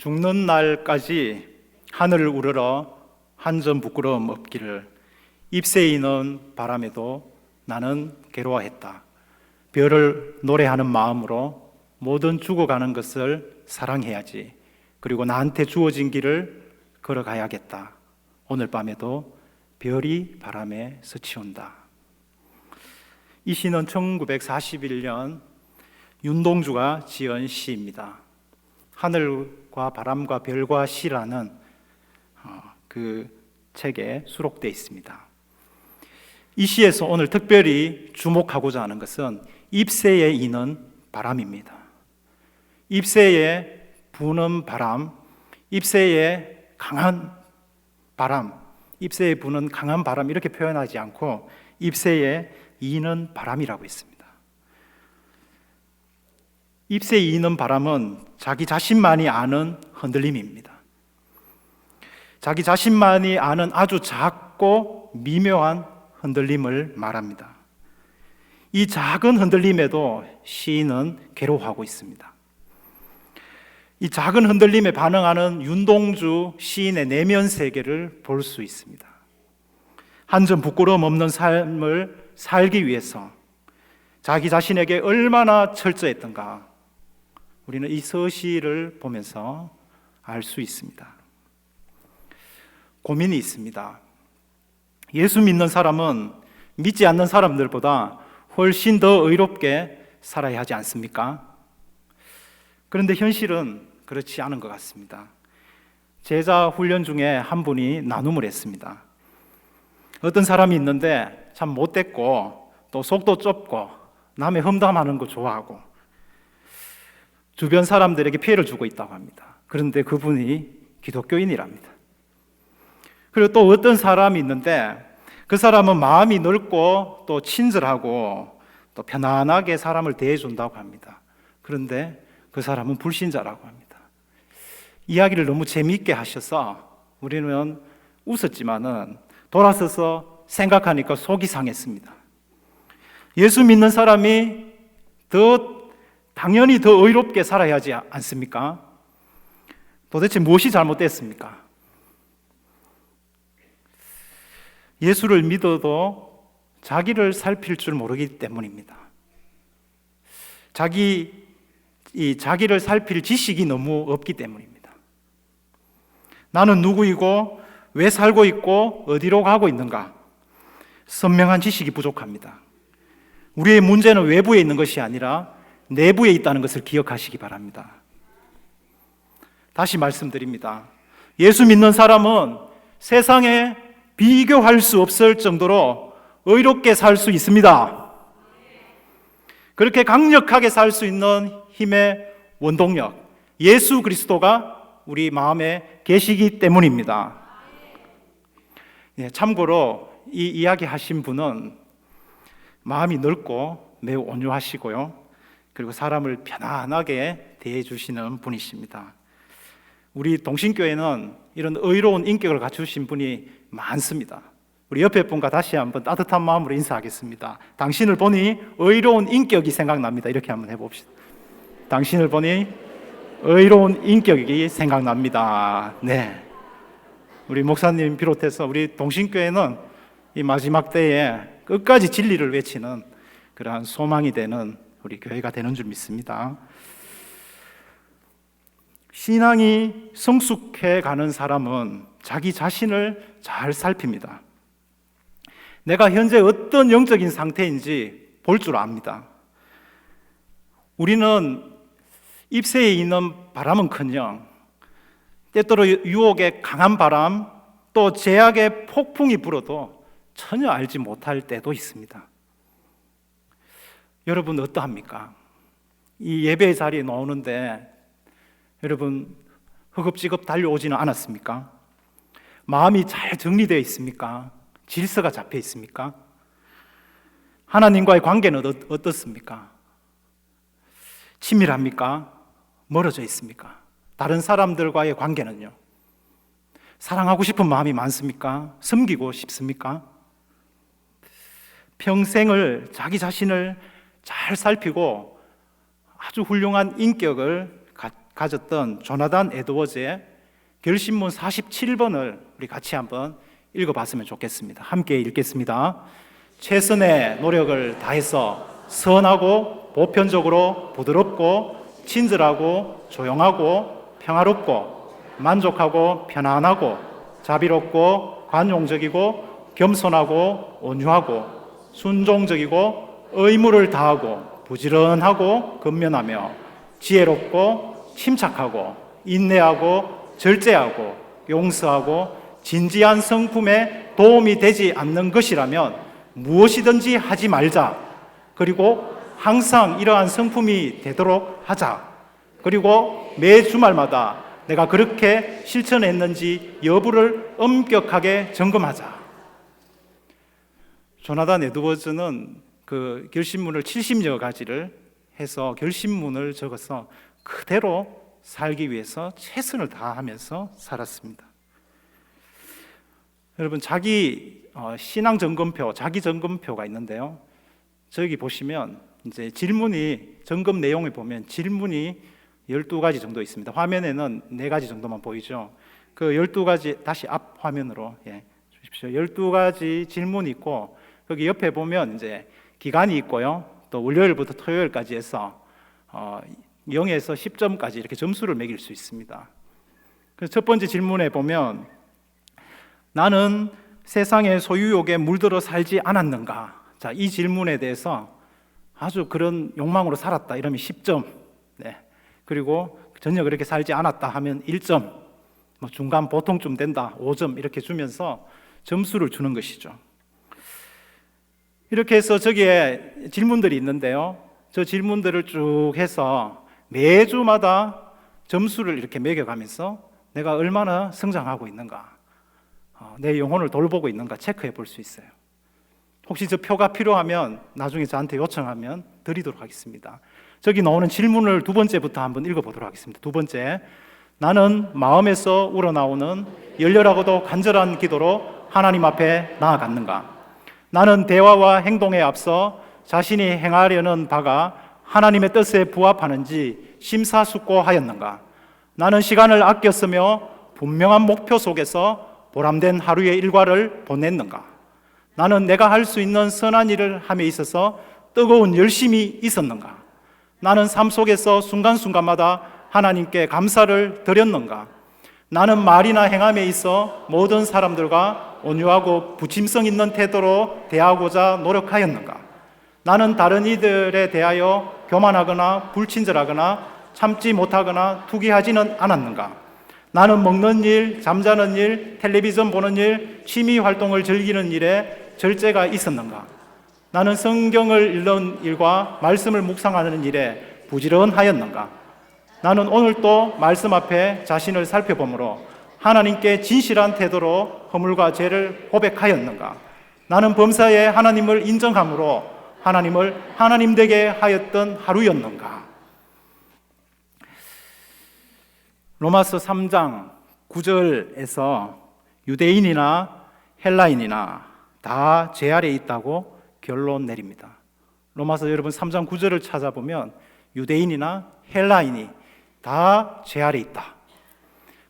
죽는 날까지 하늘을 우러러 한 점 부끄러움 없기를. 잎새에 있는 바람에도 나는 괴로워했다. 별을 노래하는 마음으로 모든 죽어가는 것을 사랑해야지. 그리고 나한테 주어진 길을 걸어가야겠다. 오늘 밤에도 별이 바람에 스치운다. 이 시는 1941년 윤동주가 지은 시입니다. 하늘과 바람과 별과 시라는 그 책에 수록되어 있습니다. 이 시에서 오늘 특별히 주목하고자 하는 것은 잎새에 이는 바람입니다. 잎새에 부는 바람, 잎새에 강한 바람, 잎새에 부는 강한 바람 이렇게 표현하지 않고 잎새에 이는 바람이라고 했습니다. 잎새에 이는 바람은 자기 자신만이 아는 흔들림입니다. 자기 자신만이 아는 아주 작고 미묘한 흔들림을 말합니다. 이 작은 흔들림에도 시인은 괴로워하고 있습니다. 이 작은 흔들림에 반응하는 윤동주 시인의 내면 세계를 볼 수 있습니다. 한 점 부끄러움 없는 삶을 살기 위해서 자기 자신에게 얼마나 철저했던가 우리는 이 서시를 보면서 알 수 있습니다. 고민이 있습니다. 예수 믿는 사람은 믿지 않는 사람들보다 훨씬 더 의롭게 살아야 하지 않습니까? 그런데 현실은 그렇지 않은 것 같습니다. 제자 훈련 중에 한 분이 나눔을 했습니다. 어떤 사람이 있는데 참 못됐고 또 속도 좁고 남의 험담하는 거 좋아하고 주변 사람들에게 피해를 주고 있다고 합니다. 그런데 그분이 기독교인이랍니다. 그리고 또 어떤 사람이 있는데 그 사람은 마음이 넓고 또 친절하고 또 편안하게 사람을 대해준다고 합니다. 그런데 그 사람은 불신자라고 합니다. 이야기를 너무 재미있게 하셔서 우리는 웃었지만은 돌아서서 생각하니까 속이 상했습니다. 예수 믿는 사람이 당연히 더 의롭게 살아야 하지 않습니까? 도대체 무엇이 잘못됐습니까? 예수를 믿어도 자기를 살필 줄 모르기 때문입니다. 자기를 살필 지식이 너무 없기 때문입니다. 나는 누구이고 왜 살고 있고 어디로 가고 있는가? 선명한 지식이 부족합니다. 우리의 문제는 외부에 있는 것이 아니라 내부에 있다는 것을 기억하시기 바랍니다. 다시 말씀드립니다. 예수 믿는 사람은 세상에 비교할 수 없을 정도로 의롭게 살 수 있습니다. 그렇게 강력하게 살 수 있는 힘의 원동력, 예수 그리스도가 우리 마음에 계시기 때문입니다. 참고로 이 이야기 하신 분은 마음이 넓고 매우 온유하시고요. 그리고 사람을 편안하게 대해주시는 분이십니다. 우리 동신교회는 이런 의로운 인격을 갖추신 분이 많습니다. 우리 옆에 분과 다시 한번 따뜻한 마음으로 인사하겠습니다. 당신을 보니 의로운 인격이 생각납니다. 이렇게 한번 해봅시다. 당신을 보니 의로운 인격이 생각납니다. 네. 우리 목사님 비롯해서 우리 동신교회는 이 마지막 때에 끝까지 진리를 외치는 그러한 소망이 되는 우리 교회가 되는 줄 믿습니다. 신앙이 성숙해 가는 사람은 자기 자신을 잘 살핍니다. 내가 현재 어떤 영적인 상태인지 볼 줄 압니다. 우리는 잎새에 있는 바람은커녕 때때로 유혹의 강한 바람 또 제약의 폭풍이 불어도 전혀 알지 못할 때도 있습니다. 여러분 어떠합니까? 이 예배 자리에 나오는데 여러분 허겁지겁 달려오지는 않았습니까? 마음이 잘 정리되어 있습니까? 질서가 잡혀 있습니까? 하나님과의 관계는 어떻습니까? 친밀합니까? 멀어져 있습니까? 다른 사람들과의 관계는요? 사랑하고 싶은 마음이 많습니까? 섬기고 싶습니까? 평생을 자기 자신을 잘 살피고 아주 훌륭한 인격을 가졌던 조나단 에드워즈의 결심문 47번을 우리 같이 한번 읽어봤으면 좋겠습니다. 함께 읽겠습니다. 최선의 노력을 다해서 선하고 보편적으로 부드럽고 친절하고 조용하고 평화롭고 만족하고 편안하고 자비롭고 관용적이고 겸손하고 온유하고 순종적이고 의무를 다하고 부지런하고 근면하며 지혜롭고 침착하고 인내하고 절제하고 용서하고 진지한 성품에 도움이 되지 않는 것이라면 무엇이든지 하지 말자. 그리고 항상 이러한 성품이 되도록 하자. 그리고 매 주말마다 내가 그렇게 실천했는지 여부를 엄격하게 점검하자. 조나단 에드워즈는 그 결심문을 70여 가지를 해서 결심문을 적어서 그대로 살기 위해서 최선을 다하면서 살았습니다. 여러분, 자기 신앙 점검표, 자기 점검표가 있는데요. 저기 보시면 이제 질문이, 점검 내용을 보면 질문이 12가지 정도 있습니다. 화면에는 4가지 정도만 보이죠. 그 12가지, 다시 앞 화면으로 주십시오. 12가지 질문이 있고, 거기 옆에 보면 이제 기간이 있고요. 또 월요일부터 토요일까지 해서 0에서 10점까지 이렇게 점수를 매길 수 있습니다. 그래서 첫 번째 질문에 보면, 나는 세상의 소유욕에 물들어 살지 않았는가? 자, 이 질문에 대해서 아주 그런 욕망으로 살았다 이러면 10점, 그리고 전혀 그렇게 살지 않았다 하면 1점, 뭐 중간 보통쯤 된다 5점 이렇게 주면서 점수를 주는 것이죠. 이렇게 해서 저기에 질문들이 있는데요. 저 질문들을 쭉 해서 매주마다 점수를 이렇게 매겨가면서 내가 얼마나 성장하고 있는가, 내 영혼을 돌보고 있는가 체크해 볼 수 있어요. 혹시 저 표가 필요하면 나중에 저한테 요청하면 드리도록 하겠습니다. 저기 나오는 질문을 두 번째부터 한번 읽어보도록 하겠습니다. 두 번째, 나는 마음에서 우러나오는 열렬하고도 간절한 기도로 하나님 앞에 나아갔는가? 나는 대화와 행동에 앞서 자신이 행하려는 바가 하나님의 뜻에 부합하는지 심사숙고하였는가? 나는 시간을 아껴 쓰며 분명한 목표 속에서 보람된 하루의 일과를 보냈는가? 나는 내가 할 수 있는 선한 일을 함에 있어서 뜨거운 열심이 있었는가? 나는 삶 속에서 순간순간마다 하나님께 감사를 드렸는가? 나는 말이나 행함에 있어 모든 사람들과 온유하고 부침성 있는 태도로 대하고자 노력하였는가? 나는 다른 이들에 대하여 교만하거나 불친절하거나 참지 못하거나 투기하지는 않았는가? 나는 먹는 일, 잠자는 일, 텔레비전 보는 일, 취미 활동을 즐기는 일에 절제가 있었는가? 나는 성경을 읽는 일과 말씀을 묵상하는 일에 부지런하였는가? 나는 오늘도 말씀 앞에 자신을 살펴보므로 하나님께 진실한 태도로 허물과 죄를 고백하였는가? 나는 범사에 하나님을 인정함으로 하나님을 하나님 되게 하였던 하루였는가? 로마서 3장 9절에서 유대인이나 헬라인이나 다 죄 아래 있다고 결론 내립니다. 로마서 여러분 3장 9절을 찾아보면 유대인이나 헬라인이 다 죄 아래 있다.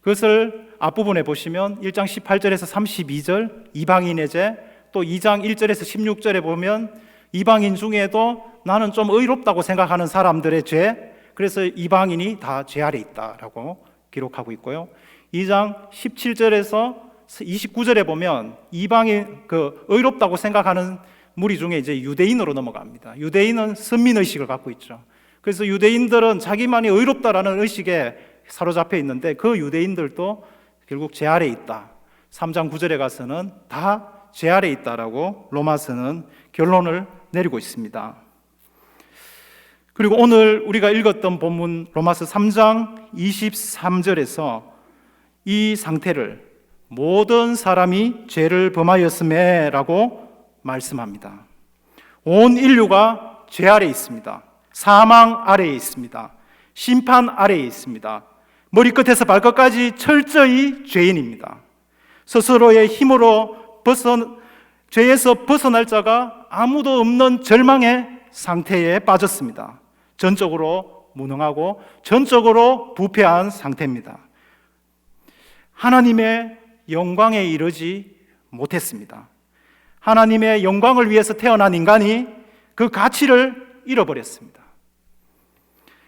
그것을 앞부분에 보시면 1장 18절에서 32절 이방인의 죄, 또 2장 1절에서 16절에 보면 이방인 중에도 나는 좀 의롭다고 생각하는 사람들의 죄, 그래서 이방인이 다 죄 아래 있다라고 기록하고 있고요. 2장 17절에서 29절에 보면 이방인, 의롭다고 생각하는 무리 중에 이제 유대인으로 넘어갑니다. 유대인은 선민의식을 갖고 있죠. 그래서 유대인들은 자기만이 의롭다라는 의식에 사로잡혀 있는데 그 유대인들도 결국 죄 아래 있다. 3장 9절에 가서는 다 죄 아래 있다라고 로마서는 결론을 내리고 있습니다. 그리고 오늘 우리가 읽었던 본문 로마서 3장 23절에서 이 상태를 모든 사람이 죄를 범하였음에 라고 말씀합니다. 온 인류가 죄 아래에 있습니다. 사망 아래에 있습니다. 심판 아래에 있습니다. 머리끝에서 발끝까지 철저히 죄인입니다. 스스로의 힘으로 죄에서 벗어날 자가 아무도 없는 절망의 상태에 빠졌습니다. 전적으로 무능하고 전적으로 부패한 상태입니다. 하나님의 영광에 이르지 못했습니다. 하나님의 영광을 위해서 태어난 인간이 그 가치를 잃어버렸습니다.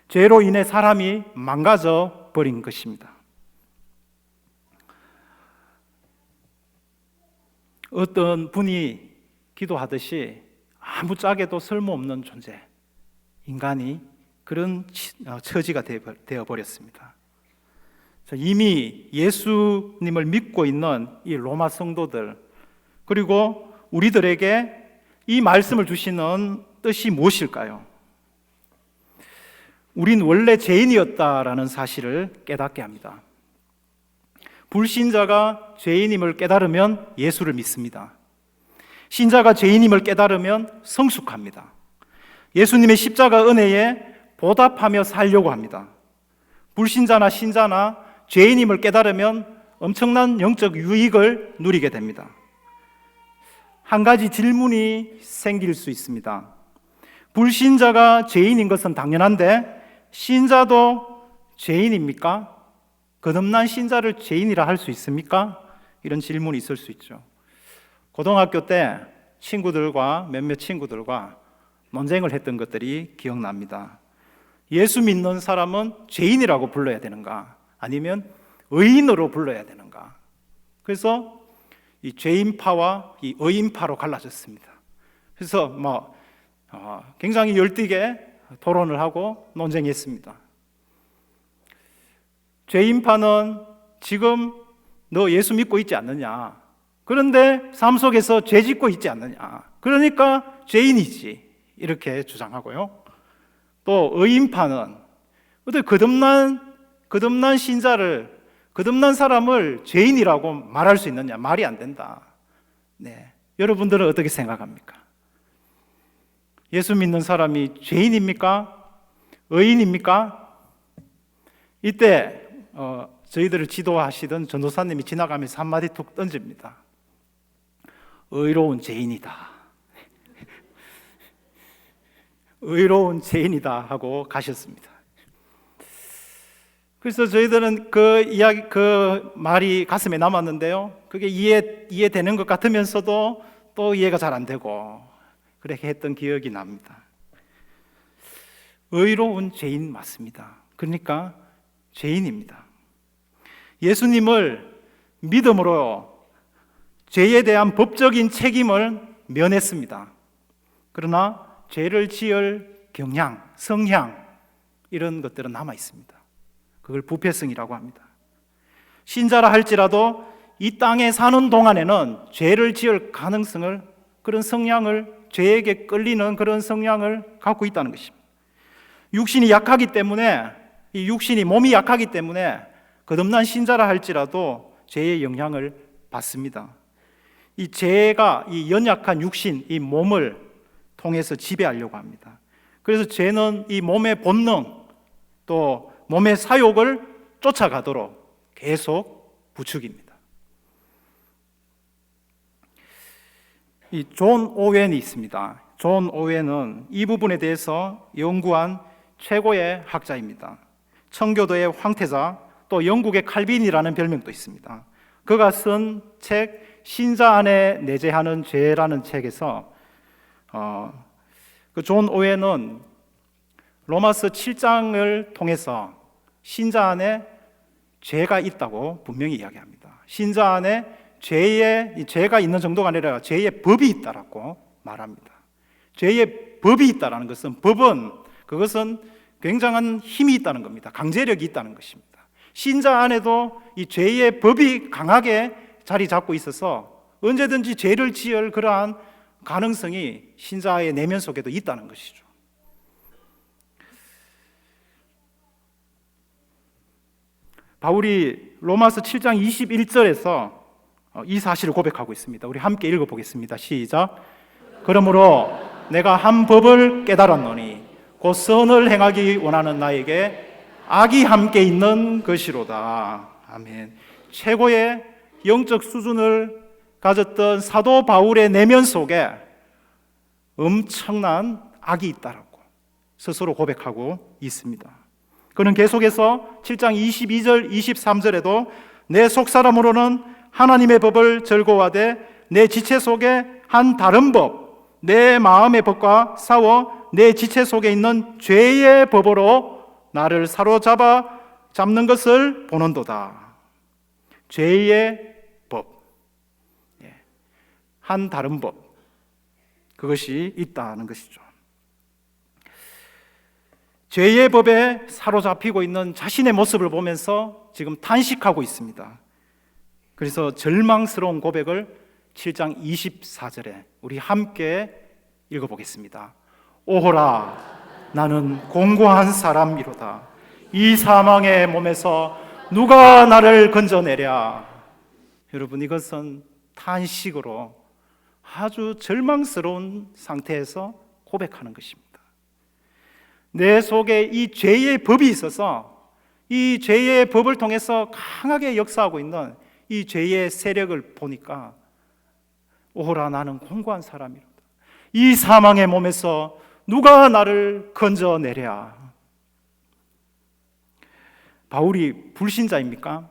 죄로 인해 사람이 망가져 버린 것입니다. 어떤 분이 기도하듯이 아무짝에도 쓸모없는 존재, 인간이 그런 처지가 되어버렸습니다. 이미 예수님을 믿고 있는 이 로마 성도들, 그리고 우리들에게 이 말씀을 주시는 뜻이 무엇일까요? 우린 원래 죄인이었다라는 사실을 깨닫게 합니다. 불신자가 죄인임을 깨달으면 예수를 믿습니다. 신자가 죄인임을 깨달으면 성숙합니다. 예수님의 십자가 은혜에 보답하며 살려고 합니다. 불신자나 신자나 죄인임을 깨달으면 엄청난 영적 유익을 누리게 됩니다. 한 가지 질문이 생길 수 있습니다. 불신자가 죄인인 것은 당연한데 신자도 죄인입니까? 거듭난 신자를 죄인이라 할 수 있습니까? 이런 질문이 있을 수 있죠. 고등학교 때 몇몇 친구들과 논쟁을 했던 것들이 기억납니다. 예수 믿는 사람은 죄인이라고 불러야 되는가? 아니면 의인으로 불러야 되는가? 그래서 이 죄인파와 이 의인파로 갈라졌습니다. 그래서 굉장히 열띠게 토론을 하고 논쟁했습니다. 죄인파는 지금 너 예수 믿고 있지 않느냐? 그런데 삶 속에서 죄 짓고 있지 않느냐? 그러니까 죄인이지. 이렇게 주장하고요. 또 의인파는 어떻게 거듭난 신자를, 거듭난 사람을 죄인이라고 말할 수 있느냐? 말이 안 된다. 네. 여러분들은 어떻게 생각합니까? 예수 믿는 사람이 죄인입니까? 의인입니까? 이때 저희들을 지도하시던 전도사님이 지나가면서 한마디 툭 던집니다. 의로운 죄인이다. 의로운 죄인이다 하고 가셨습니다. 그래서 저희들은 그 말이 가슴에 남았는데요. 그게 이해되는 것 같으면서도 또 이해가 잘 안 되고 그렇게 했던 기억이 납니다. 의로운 죄인 맞습니다. 그러니까 죄인입니다. 예수님을 믿음으로 죄에 대한 법적인 책임을 면했습니다. 그러나 죄를 지을 경향, 성향 이런 것들은 남아 있습니다. 그걸 부패성이라고 합니다. 신자라 할지라도 이 땅에 사는 동안에는 죄를 지을 가능성을, 그런 성향을, 죄에게 끌리는 그런 성향을 갖고 있다는 것입니다. 육신이 약하기 때문에, 이 몸이 약하기 때문에 거듭난 신자라 할지라도 죄의 영향을 받습니다. 이 죄가 이 연약한 육신, 이 몸을 통해서 지배하려고 합니다. 그래서 죄는 이 몸의 본능, 또 몸의 사욕을 쫓아가도록 계속 부추깁니다. 이 존 오웬이 있습니다. 존 오웬은 이 부분에 대해서 연구한 최고의 학자입니다. 청교도의 황태자, 또 영국의 칼빈이라는 별명도 있습니다. 그가 쓴 책 신자 안에 내재하는 죄라는 책에서 그 존 오웬은 로마서 7장을 통해서 신자 안에 죄가 있다고 분명히 이야기합니다. 신자 안에 죄가 있는 정도가 아니라 죄의 법이 있다라고 말합니다. 죄의 법이 있다라는 것은, 그것은 굉장한 힘이 있다는 겁니다. 강제력이 있다는 것입니다. 신자 안에도 이 죄의 법이 강하게 자리 잡고 있어서 언제든지 죄를 지을 그러한 가능성이 신자의 내면 속에도 있다는 것이죠. 바울이 로마서 7장 21절에서 이 사실을 고백하고 있습니다. 우리 함께 읽어보겠습니다. 시작. 그러므로 내가 한 법을 깨달았노니 곧 선을 행하기 원하는 나에게 악이 함께 있는 것이로다. 아멘. 최고의 영적 수준을 가졌던 사도 바울의 내면 속에 엄청난 악이 있다라고 스스로 고백하고 있습니다. 그는 계속해서 7장 22절 23절에도 내 속사람으로는 하나님의 법을 즐거워하되 내 지체 속에 한 다른 법, 내 마음의 법과 싸워 내 지체 속에 있는 죄의 법으로 나를 사로잡아 잡는 것을 보는도다. 죄의 법, 한 다른 법, 그것이 있다는 것이죠. 죄의 법에 사로잡히고 있는 자신의 모습을 보면서 지금 탄식하고 있습니다. 그래서 절망스러운 고백을 7장 24절에 우리 함께 읽어보겠습니다. 오호라, 나는 공고한 사람이로다. 이 사망의 몸에서 누가 나를 건져내랴. 여러분, 이것은 탄식으로 아주 절망스러운 상태에서 고백하는 것입니다. 내 속에 이 죄의 법이 있어서 이 죄의 법을 통해서 강하게 역사하고 있는 이 죄의 세력을 보니까 오호라, 나는 공고한 사람이로다. 이 사망의 몸에서 누가 나를 건져내랴. 바울이 불신자입니까?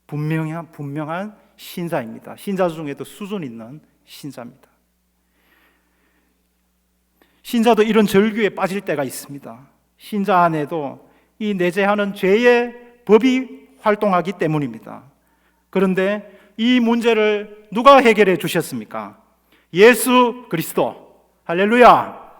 분명한 신자입니다. 신자 중에도 수준 있는 신자입니다. 신자도 이런 절규에 빠질 때가 있습니다. 신자 안에도 이 내재하는 죄의 법이 활동하기 때문입니다. 그런데 이 문제를 누가 해결해 주셨습니까? 예수 그리스도. 할렐루야.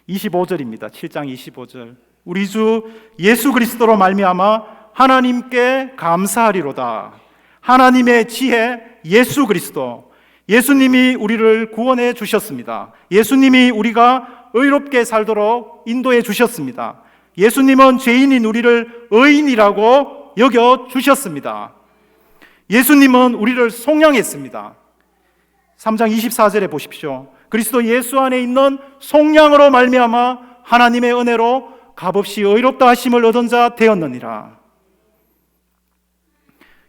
25절입니다. 7장 25절. 우리 주 예수 그리스도로 말미암아 하나님께 감사하리로다. 하나님의 지혜 예수 그리스도. 예수님이 우리를 구원해 주셨습니다. 예수님이 우리가 의롭게 살도록 인도해 주셨습니다. 예수님은 죄인인 우리를 의인이라고 여겨 주셨습니다. 예수님은 우리를 속량했습니다. 3장 24절에 보십시오. 그리스도 예수 안에 있는 속량으로 말미암아 하나님의 은혜로 값없이 의롭다 하심을 얻은 자 되었느니라.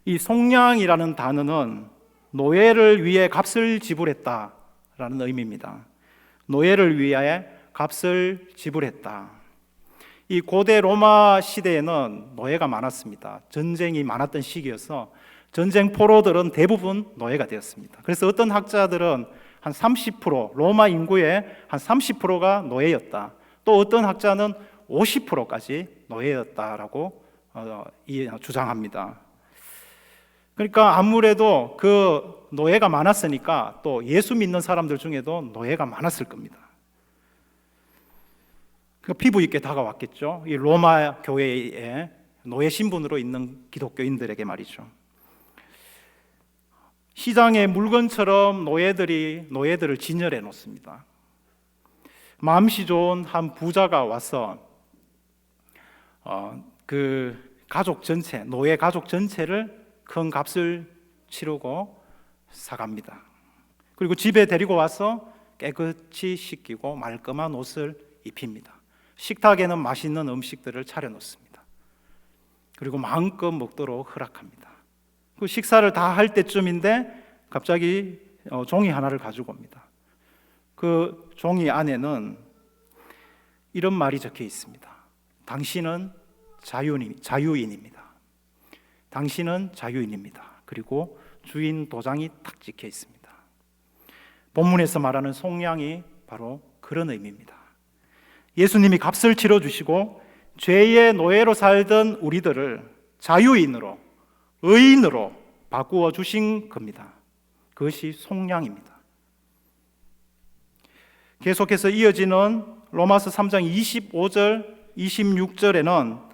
이 속량이라는 단어는 노예를 위해 값을 지불했다라는 의미입니다. 노예를 위해 값을 지불했다. 이 고대 로마 시대에는 노예가 많았습니다. 전쟁이 많았던 시기여서 전쟁 포로들은 대부분 노예가 되었습니다. 그래서 어떤 학자들은 한 30%, 로마 인구의 한 30%가 노예였다. 또 어떤 학자는 50%까지 노예였다라고 주장합니다. 그러니까 아무래도 그 노예가 많았으니까 또 예수 믿는 사람들 중에도 노예가 많았을 겁니다. 그 피부 있게 다가왔겠죠. 이 로마 교회에 노예 신분으로 있는 기독교인들에게 말이죠. 시장의 물건처럼 노예들을 진열해 놓습니다. 마음씨 좋은 한 부자가 와서 그 가족 전체, 노예 가족 전체를 큰 값을 치르고 사갑니다. 그리고 집에 데리고 와서 깨끗이 씻기고 말끔한 옷을 입힙니다. 식탁에는 맛있는 음식들을 차려놓습니다. 그리고 마음껏 먹도록 허락합니다. 그 식사를 다 할 때쯤인데 갑자기 종이 하나를 가지고 옵니다. 그 종이 안에는 이런 말이 적혀 있습니다. 당신은 자유인입니다. 당신은 자유인입니다. 그리고 주인 도장이 탁 찍혀 있습니다. 본문에서 말하는 속량이 바로 그런 의미입니다. 예수님이 값을 치러주시고 죄의 노예로 살던 우리들을 자유인으로, 의인으로 바꾸어 주신 겁니다. 그것이 속량입니다. 계속해서 이어지는 로마서 3장 25절, 26절에는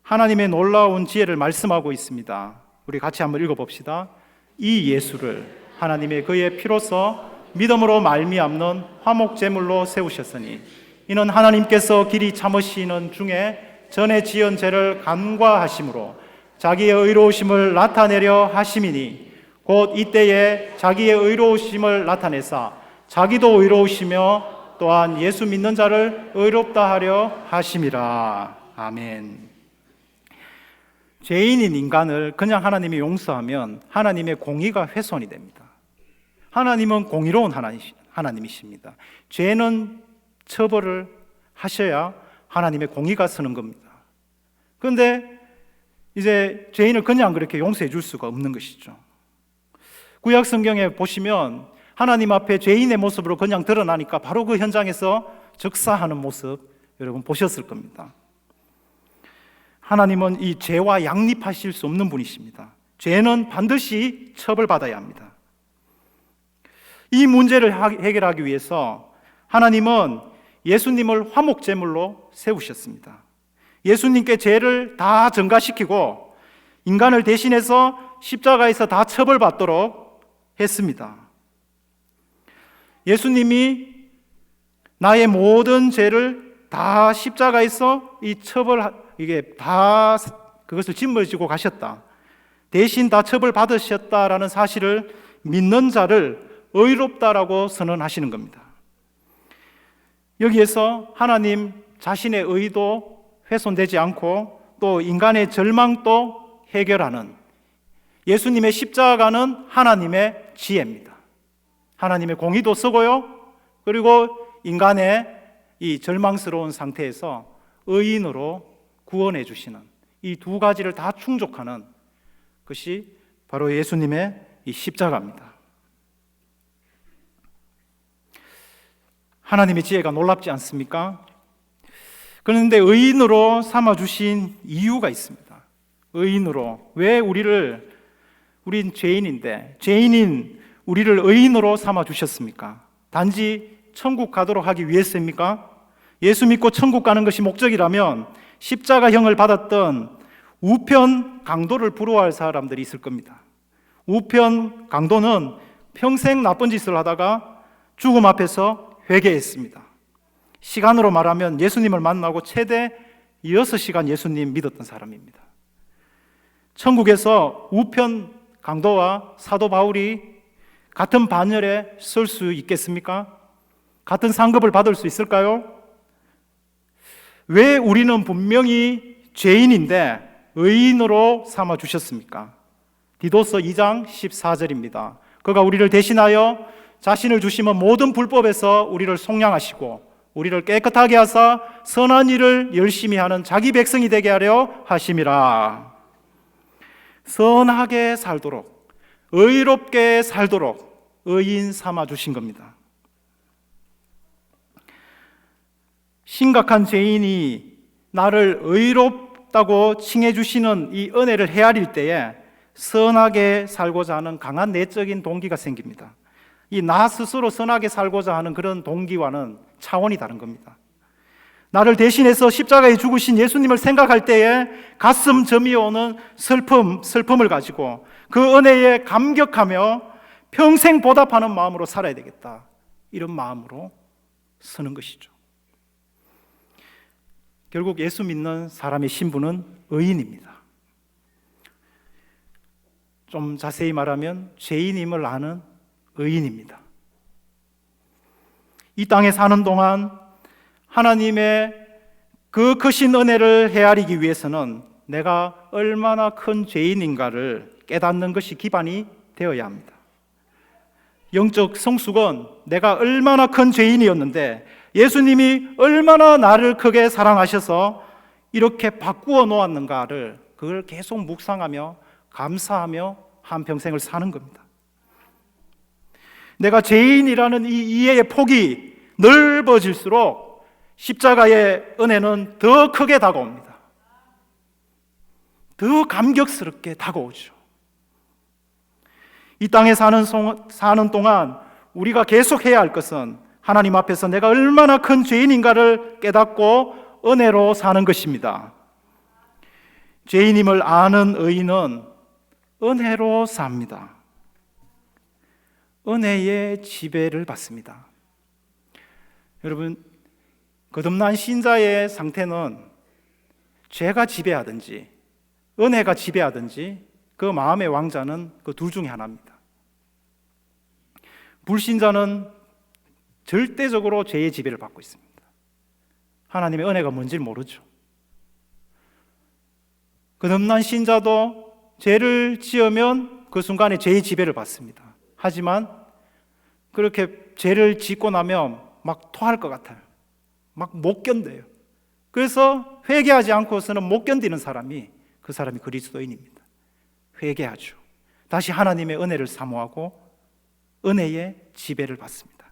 하나님의 놀라운 지혜를 말씀하고 있습니다. 우리 같이 한번 읽어봅시다. 이 예수를 하나님의 그의 피로써 믿음으로 말미암는 화목제물로 세우셨으니 이는 하나님께서 길이 참으시는 중에 전에 지은 죄를 간과하심으로 자기의 의로우심을 나타내려 하심이니 곧 이때에 자기의 의로우심을 나타내사 자기도 의로우시며 또한 예수 믿는 자를 의롭다 하려 하심이라. 아멘. 죄인인 인간을 그냥 하나님이 용서하면 하나님의 공의가 훼손이 됩니다. 하나님은 공의로운 하나님이십니다. 죄는 처벌을 하셔야 하나님의 공의가 서는 겁니다. 그런데 이제 죄인을 그냥 그렇게 용서해 줄 수가 없는 것이죠. 구약 성경에 보시면 하나님 앞에 죄인의 모습으로 그냥 드러나니까 바로 그 현장에서 즉사하는 모습 여러분 보셨을 겁니다. 하나님은 이 죄와 양립하실 수 없는 분이십니다. 죄는 반드시 처벌받아야 합니다. 이 문제를 해결하기 위해서 하나님은 예수님을 화목제물로 세우셨습니다. 예수님께 죄를 다 전가시키고 인간을 대신해서 십자가에서 다 처벌받도록 했습니다. 예수님이 나의 모든 죄를 다 십자가에서 이게 다 그것을 짊어지고 가셨다. 대신 다 처벌받으셨다라는 사실을 믿는 자를 의롭다라고 선언하시는 겁니다. 여기에서 하나님 자신의 의도 훼손되지 않고 또 인간의 절망도 해결하는 예수님의 십자가는 하나님의 지혜입니다. 하나님의 공의도 쓰고요. 그리고 인간의 이 절망스러운 상태에서 의인으로 구원해 주시는 이 두 가지를 다 충족하는 것이 바로 예수님의 이 십자가입니다. 하나님의 지혜가 놀랍지 않습니까? 그런데 의인으로 삼아주신 이유가 있습니다. 의인으로. 왜 우린 죄인인데, 죄인인 우리를 의인으로 삼아주셨습니까? 단지 천국 가도록 하기 위해서입니까? 예수 믿고 천국 가는 것이 목적이라면 십자가형을 받았던 우편 강도를 부러워할 사람들이 있을 겁니다. 우편 강도는 평생 나쁜 짓을 하다가 죽음 앞에서 회개했습니다. 시간으로 말하면 예수님을 만나고 최대 6시간 예수님 믿었던 사람입니다. 천국에서 우편 강도와 사도 바울이 같은 반열에 설 수 있겠습니까? 같은 상급을 받을 수 있을까요? 왜 우리는 분명히 죄인인데 의인으로 삼아 주셨습니까? 디도서 2장 14절입니다. 그가 우리를 대신하여 자신을 주시면 모든 불법에서 우리를 속량하시고 우리를 깨끗하게 하사 선한 일을 열심히 하는 자기 백성이 되게 하려 하심이라. 선하게 살도록, 의롭게 살도록 의인 삼아 주신 겁니다. 심각한 죄인이 나를 의롭다고 칭해 주시는 이 은혜를 헤아릴 때에 선하게 살고자 하는 강한 내적인 동기가 생깁니다. 이 나 스스로 선하게 살고자 하는 그런 동기와는 차원이 다른 겁니다. 나를 대신해서 십자가에 죽으신 예수님을 생각할 때에 가슴 저미 오는 슬픔을 가지고 그 은혜에 감격하며 평생 보답하는 마음으로 살아야 되겠다. 이런 마음으로 서는 것이죠. 결국 예수 믿는 사람의 신분은 의인입니다. 좀 자세히 말하면 죄인임을 아는 의인입니다. 이 땅에 사는 동안 하나님의 그 크신 은혜를 헤아리기 위해서는 내가 얼마나 큰 죄인인가를 깨닫는 것이 기반이 되어야 합니다. 영적 성숙은 내가 얼마나 큰 죄인이었는데 예수님이 얼마나 나를 크게 사랑하셔서 이렇게 바꾸어 놓았는가를 그걸 계속 묵상하며 감사하며 한평생을 사는 겁니다. 내가 죄인이라는 이 이해의 폭이 넓어질수록 십자가의 은혜는 더 크게 다가옵니다. 더 감격스럽게 다가오죠. 이 땅에 사는 동안 우리가 계속 해야 할 것은 하나님 앞에서 내가 얼마나 큰 죄인인가를 깨닫고 은혜로 사는 것입니다. 죄인임을 아는 의인은 은혜로 삽니다. 은혜의 지배를 받습니다. 여러분, 거듭난 신자의 상태는 죄가 지배하든지 은혜가 지배하든지 그 마음의 왕자는 그 둘 중에 하나입니다. 불신자는 절대적으로 죄의 지배를 받고 있습니다. 하나님의 은혜가 뭔지 모르죠. 거듭난 신자도 죄를 지으면 그 순간에 죄의 지배를 받습니다. 하지만 그렇게 죄를 짓고 나면 막 토할 것 같아요. 막 못 견뎌요. 그래서 회개하지 않고서는 못 견디는 사람이 그 사람이 그리스도인입니다. 회개하죠. 다시 하나님의 은혜를 사모하고 은혜의 지배를 받습니다.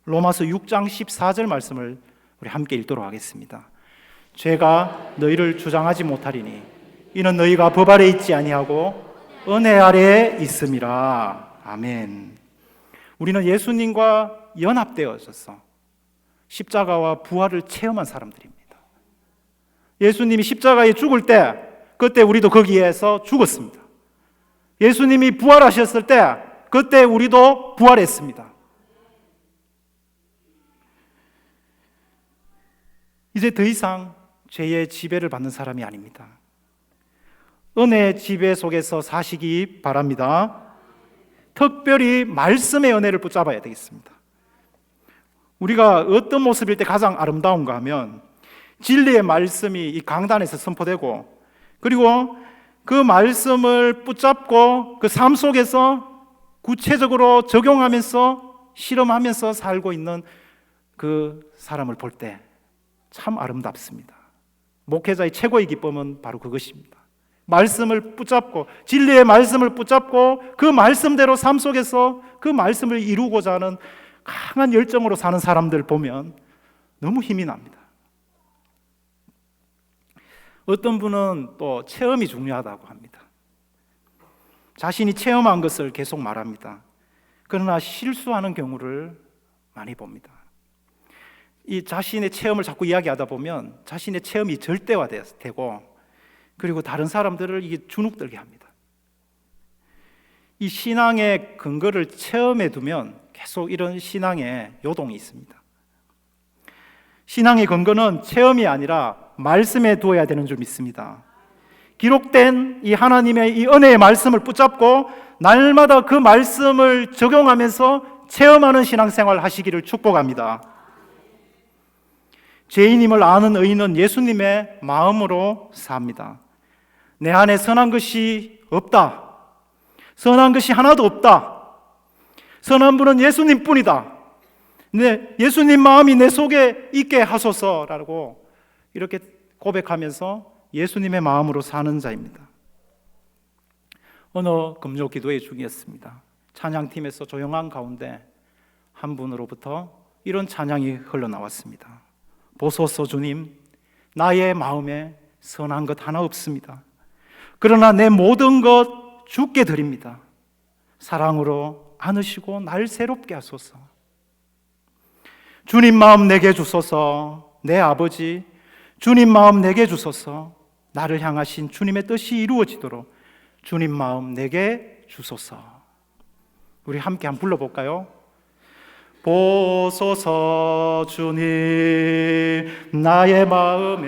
로마서 6장 14절 말씀을 우리 함께 읽도록 하겠습니다. 죄가 너희를 주장하지 못하리니 이는 너희가 법 아래 있지 아니하고 은혜 아래에 있음이라. 아멘. 우리는 예수님과 연합되어져서 십자가와 부활을 체험한 사람들입니다. 예수님이 십자가에 죽을 때 그때 우리도 거기에서 죽었습니다. 예수님이 부활하셨을 때 그때 우리도 부활했습니다. 이제 더 이상 죄의 지배를 받는 사람이 아닙니다. 은혜의 지배 속에서 사시기 바랍니다. 특별히 말씀의 은혜를 붙잡아야 되겠습니다. 우리가 어떤 모습일 때 가장 아름다운가 하면 진리의 말씀이 이 강단에서 선포되고 그리고 그 말씀을 붙잡고 그 삶 속에서 구체적으로 적용하면서 실험하면서 살고 있는 그 사람을 볼 때 참 아름답습니다. 목회자의 최고의 기쁨은 바로 그것입니다. 말씀을 붙잡고 진리의 말씀을 붙잡고 그 말씀대로 삶 속에서 그 말씀을 이루고자 하는 강한 열정으로 사는 사람들 보면 너무 힘이 납니다. 어떤 분은 또 체험이 중요하다고 합니다. 자신이 체험한 것을 계속 말합니다. 그러나 실수하는 경우를 많이 봅니다. 이 자신의 체험을 자꾸 이야기하다 보면 자신의 체험이 절대화되고 그리고 다른 사람들을 이게 주눅들게 합니다. 이 신앙의 근거를 체험해 두면 계속 이런 신앙의 요동이 있습니다. 신앙의 근거는 체험이 아니라 말씀에 두어야 되는 줄 믿습니다. 기록된 이 하나님의 이 은혜의 말씀을 붙잡고 날마다 그 말씀을 적용하면서 체험하는 신앙생활 하시기를 축복합니다. 죄인임을 아는 의인은 예수님의 마음으로 삽니다. 내 안에 선한 것이 없다. 선한 것이 하나도 없다. 선한 분은 예수님뿐이다. 예수님 마음이 내 속에 있게 하소서라고 이렇게 고백하면서 예수님의 마음으로 사는 자입니다. 어느 금요 기도회 중이었습니다. 찬양팀에서 조용한 가운데 한 분으로부터 이런 찬양이 흘러나왔습니다. 보소서 주님, 나의 마음에 선한 것 하나 없습니다. 그러나 내 모든 것 주께 드립니다. 사랑으로 안으시고 날 새롭게 하소서. 주님 마음 내게 주소서. 내 아버지, 주님 마음 내게 주소서. 나를 향하신 주님의 뜻이 이루어지도록 주님 마음 내게 주소서. 우리 함께 한번 불러볼까요? 보소서 주님, 나의 마음에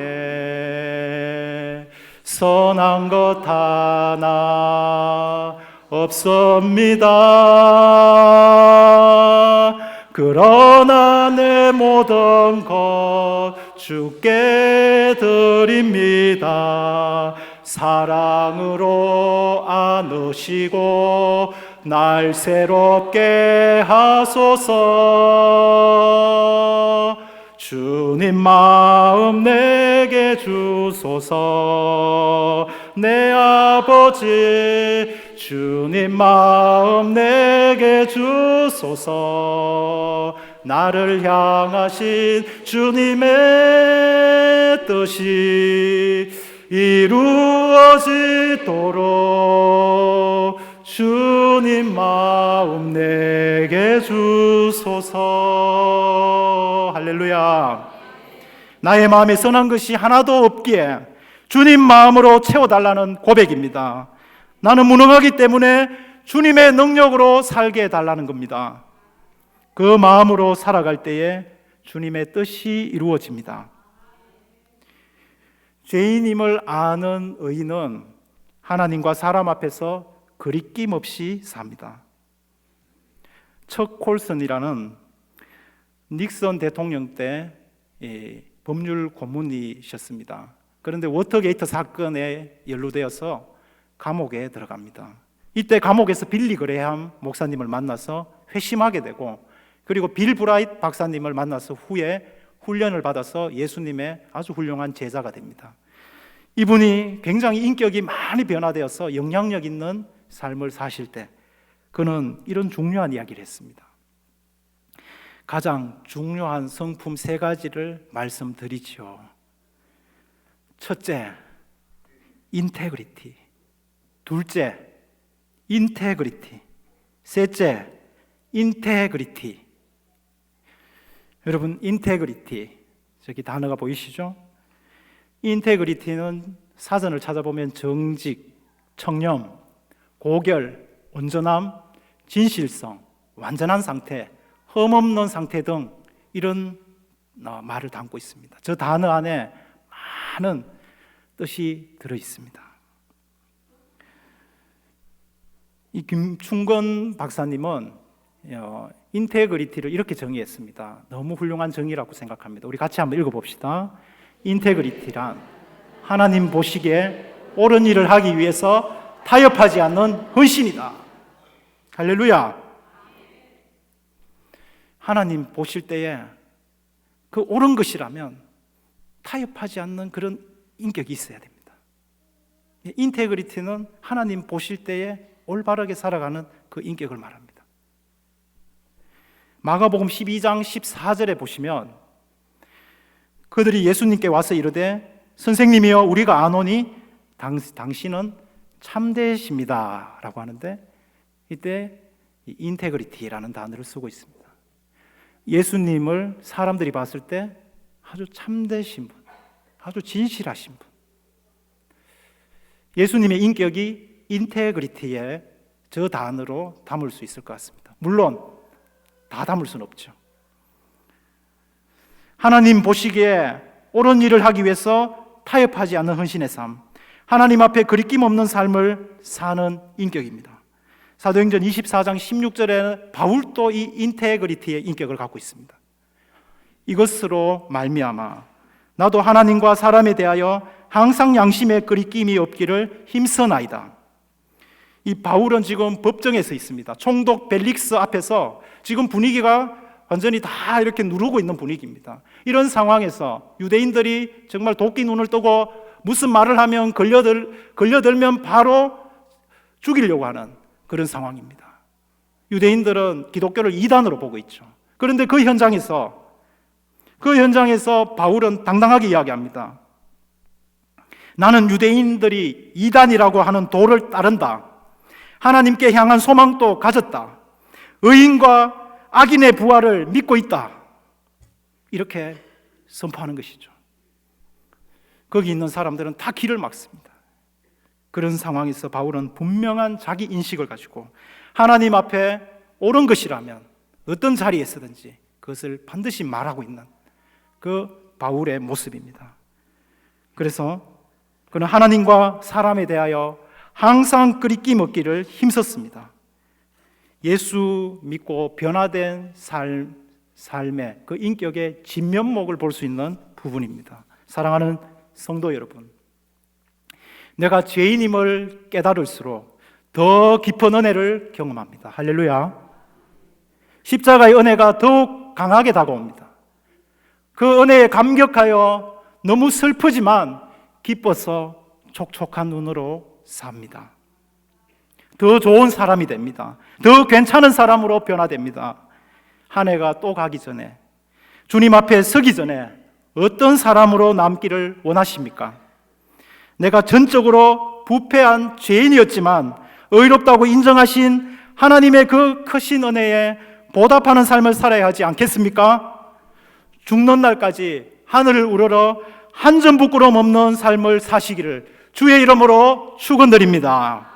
선한 것 하나 없습니다. 그러나 내 모든 것 주께 드립니다. 사랑으로 안으시고 날 새롭게 하소서. 주님 마음 내게 주소서. 내 아버지, 주님 마음 내게 주소서. 나를 향하신 주님의 뜻이 이루어지도록 주님 마음 내게 주소서. 할렐루야. 나의 마음에 선한 것이 하나도 없기에 주님 마음으로 채워달라는 고백입니다. 나는 무능하기 때문에 주님의 능력으로 살게 해달라는 겁니다. 그 마음으로 살아갈 때에 주님의 뜻이 이루어집니다. 죄인임을 아는 의인은 하나님과 사람 앞에서 거리낌 없이 삽니다. 척 콜슨이라는 닉슨 대통령 때 법률 고문이셨습니다. 그런데 워터게이트 사건에 연루되어서 감옥에 들어갑니다. 이때 감옥에서 빌리 그레함 목사님을 만나서 회심하게 되고, 그리고 빌 브라이트 박사님을 만나서 후에 훈련을 받아서 예수님의 아주 훌륭한 제자가 됩니다. 이분이 굉장히 인격이 많이 변화되어서 영향력 있는 삶을 사실 때 그는 이런 중요한 이야기를 했습니다. 가장 중요한 성품 3가지를 말씀드리죠. 첫째, 인테그리티. 둘째, 인테그리티. 셋째, 인테그리티. 여러분, 인테그리티, 저기 단어가 보이시죠? 인테그리티는 사전을 찾아보면 정직, 청렴, 고결, 온전함, 진실성, 완전한 상태, 흠없는 상태 등 이런 말을 담고 있습니다. 저 단어 안에 많은 뜻이 들어 있습니다. 이 김충건 박사님은 인테그리티를 이렇게 정의했습니다. 너무 훌륭한 정의라고 생각합니다. 우리 같이 한번 읽어봅시다. 인테그리티란 하나님 보시기에 옳은 일을 하기 위해서 타협하지 않는 헌신이다. 할렐루야. 하나님 보실 때에 그 옳은 것이라면 타협하지 않는 그런 인격이 있어야 됩니다. 인테그리티는 하나님 보실 때에 올바르게 살아가는 그 인격을 말합니다. 마가복음 12장 14절에 보시면 그들이 예수님께 와서 이르되 선생님이여 우리가 아노니 당신은 참되십니다 라고 하는데 이때 인테그리티라는 단어를 쓰고 있습니다. 예수님을 사람들이 봤을 때 아주 참되신 분, 아주 진실하신 분. 예수님의 인격이 인테그리티에 저 단어로 담을 수 있을 것 같습니다. 물론 다 담을 수는 없죠. 하나님 보시기에 옳은 일을 하기 위해서 타협하지 않는 헌신의 삶, 하나님 앞에 거리낌 없는 삶을 사는 인격입니다. 사도행전 24장 16절에 바울도 이 인테그리티의 인격을 갖고 있습니다. 이것으로 말미암아 나도 하나님과 사람에 대하여 항상 양심에 거리낌이 없기를 힘쓰나이다. 이 바울은 지금 법정에 서 있습니다. 총독 벨릭스 앞에서 지금 분위기가 완전히 다 이렇게 누르고 있는 분위기입니다. 이런 상황에서 유대인들이 정말 도끼 눈을 뜨고 무슨 말을 하면 걸려들면 바로 죽이려고 하는 그런 상황입니다. 유대인들은 기독교를 이단으로 보고 있죠. 그런데 그 현장에서 바울은 당당하게 이야기합니다. 나는 유대인들이 이단이라고 하는 도를 따른다. 하나님께 향한 소망도 가졌다. 의인과 악인의 부활을 믿고 있다. 이렇게 선포하는 것이죠. 거기 있는 사람들은 다 길을 막습니다. 그런 상황에서 바울은 분명한 자기 인식을 가지고 하나님 앞에 옳은 것이라면 어떤 자리에서든지 그것을 반드시 말하고 있는 그 바울의 모습입니다. 그래서 그는 하나님과 사람에 대하여 항상 거리낌 없기를 힘썼습니다. 예수 믿고 변화된 삶의 그 인격의 진면목을 볼 수 있는 부분입니다. 사랑하는 성도 여러분, 내가 죄인임을 깨달을수록 더 깊은 은혜를 경험합니다. 할렐루야. 십자가의 은혜가 더욱 강하게 다가옵니다. 그 은혜에 감격하여 너무 슬프지만 기뻐서 촉촉한 눈으로 삽니다. 더 좋은 사람이 됩니다. 더 괜찮은 사람으로 변화됩니다. 한 해가 또 가기 전에, 주님 앞에 서기 전에 어떤 사람으로 남기를 원하십니까? 내가 전적으로 부패한 죄인이었지만 의롭다고 인정하신 하나님의 그 크신 은혜에 보답하는 삶을 살아야 하지 않겠습니까? 죽는 날까지 하늘을 우러러 한 점 부끄러움 없는 삶을 사시기를 주의 이름으로 축원드립니다.